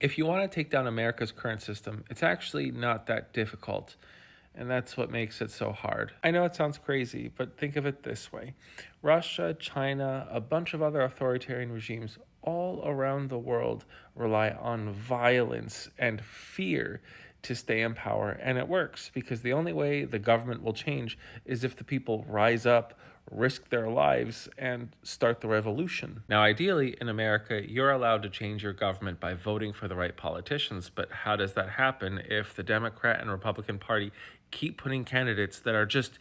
If you want to take down America's current system, it's actually not that difficult. And that's what makes it so hard. I know it sounds crazy, but think of it this way: Russia, China, a bunch of other authoritarian regimes all around the world rely on violence and fear to stay in power. And it works because the only way the government will change is if the people rise up, risk their lives, and start the revolution. Now, ideally, in America, you're allowed to change your government by voting for the right politicians, but how does that happen if the Democrat and Republican Party keep putting candidates that are just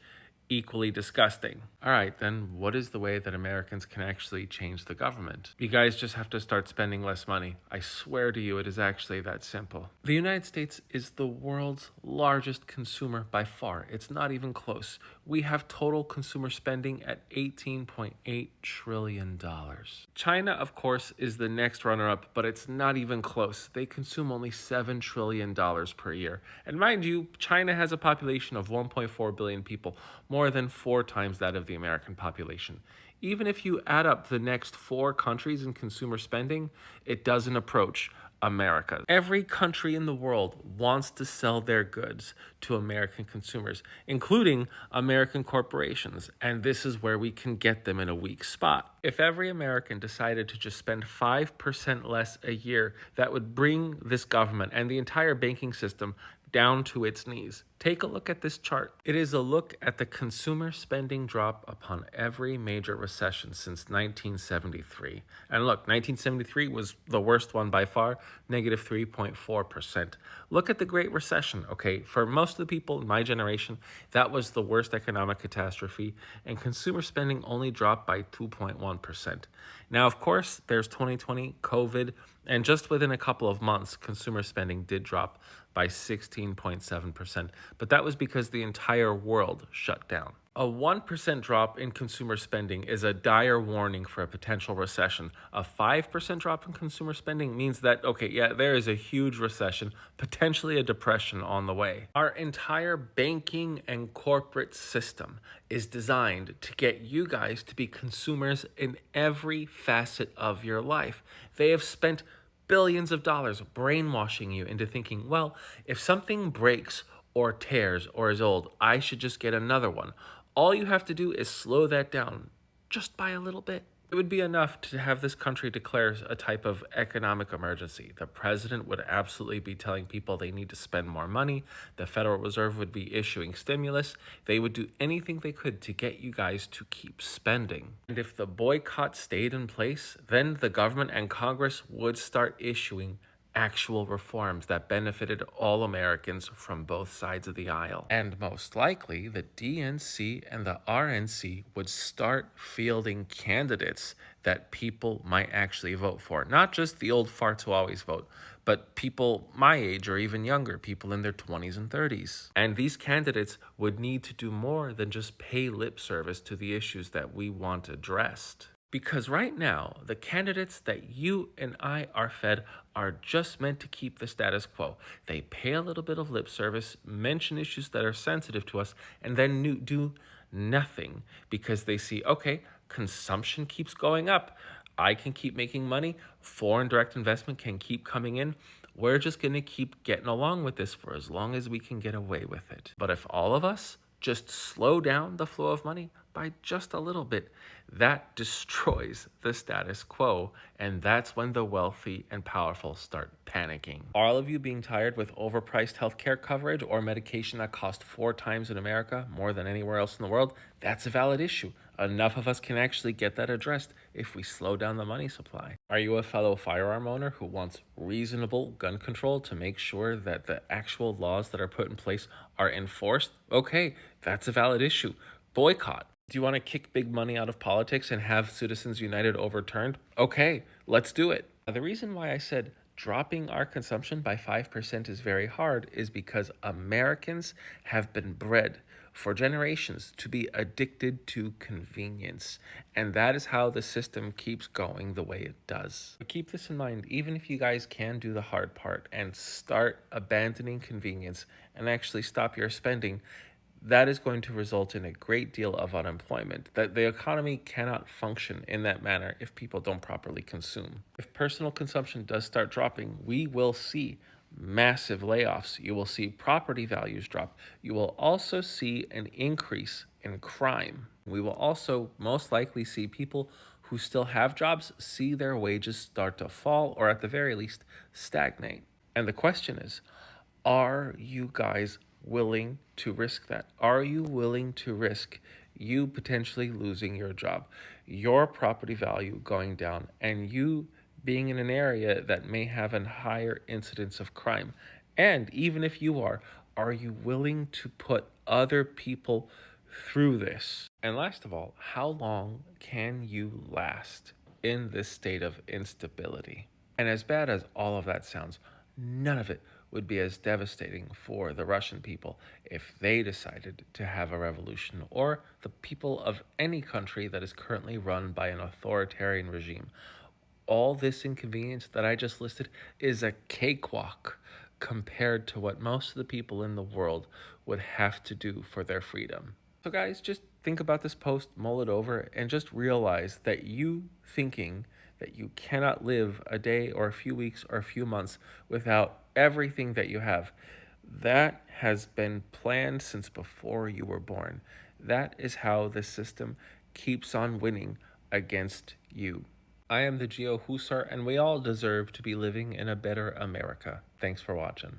equally disgusting? All right, then what is the way that Americans can actually change the government? You guys just have to start spending less money. I swear to you, it is actually that simple. The United States is the world's largest consumer by far. It's not even close. We have total consumer spending at $18.8 trillion. China, of course, is the next runner up, but it's not even close. They consume only $7 trillion per year. And mind you, China has a population of 1.4 billion people, more than 4 times that of the American population. Even if you add up the next 4 countries in consumer spending, it doesn't approach America. Every country in the world wants to sell their goods to American consumers, including American corporations, and this is where we can get them in a weak spot. If every American decided to just spend 5% less a year, that would bring this government and the entire banking system down to its knees. Take a look at this chart. It is a look at the consumer spending drop upon every major recession since 1973. And look, 1973 was the worst one by far, negative 3.4%. Look at the Great Recession, okay? For most of the people in my generation, that was the worst economic catastrophe, and consumer spending only dropped by 2.1%. Now, of course, there's 2020, COVID, and just within a couple of months, consumer spending did drop by 16.7%. But that was because the entire world shut down. A 1% drop in consumer spending is a dire warning for a potential recession. A 5% drop in consumer spending means that, okay, yeah, there is a huge recession, potentially a depression on the way. Our entire banking and corporate system is designed to get you guys to be consumers in every facet of your life. They have spent billions of dollars brainwashing you into thinking, well, if something breaks or tears or is old, I should just get another one. All you have to do is slow that down just by a little bit. It would be enough to have this country declare a type of economic emergency. The president would absolutely be telling people they need to spend more money. The Federal Reserve would be issuing stimulus. They would do anything they could to get you guys to keep spending. And if the boycott stayed in place, then the government and Congress would start issuing actual reforms that benefited all Americans from both sides of the aisle. And most likely, the DNC and the RNC would start fielding candidates that people might actually vote for. Not just the old farts who always vote, but people my age or even younger, people in their 20s and 30s. And these candidates would need to do more than just pay lip service to the issues that we want addressed. Because right now, the candidates that you and I are fed are just meant to keep the status quo. They pay a little bit of lip service, mention issues that are sensitive to us, and then do nothing because they see, okay, consumption keeps going up. I can keep making money. Foreign direct investment can keep coming in. We're just going to keep getting along with this for as long as we can get away with it. But if all of us just slow down the flow of money by just a little bit, that destroys the status quo, and that's when the wealthy and powerful start panicking. All of you being tired with overpriced healthcare coverage or medication that costs 4 times in America more than anywhere else in the world, that's a valid issue. Enough of us can actually get that addressed if we slow down the money supply. Are you a fellow firearm owner who wants reasonable gun control to make sure that the actual laws that are put in place are enforced? Okay, that's a valid issue. Boycott. Do you want to kick big money out of politics and have Citizens United overturned? Okay, let's do it. The reason why I said dropping our consumption by 5% is very hard is because Americans have been bred for generations to be addicted to convenience. And that is how the system keeps going the way it does. But keep this in mind, even if you guys can do the hard part and start abandoning convenience and actually stop your spending, that is going to result in a great deal of unemployment. That the economy cannot function in that manner if people don't properly consume. If personal consumption does start dropping, we will see massive layoffs. You will see property values drop. You will also see an increase in crime. We will also most likely see people who still have jobs see their wages start to fall or at the very least stagnate. And the question is, are you guys willing to risk that? Are you willing to risk you potentially losing your job, your property value going down, and you being in an area that may have a higher incidence of crime? And even if you are you willing to put other people through this? And last of all, how long can you last in this state of instability? And as bad as all of that sounds, none of it would be as devastating for the Russian people if they decided to have a revolution, or the people of any country that is currently run by an authoritarian regime. All this inconvenience that I just listed is a cakewalk compared to what most of the people in the world would have to do for their freedom. So, guys, just think about this post, mull it over, and just realize that you thinking that you cannot live a day or a few weeks or a few months without everything that you have, that has been planned since before you were born. That is how the system keeps on winning against you. I am the Geo Husar, and we all deserve to be living in a better America. Thanks for watching.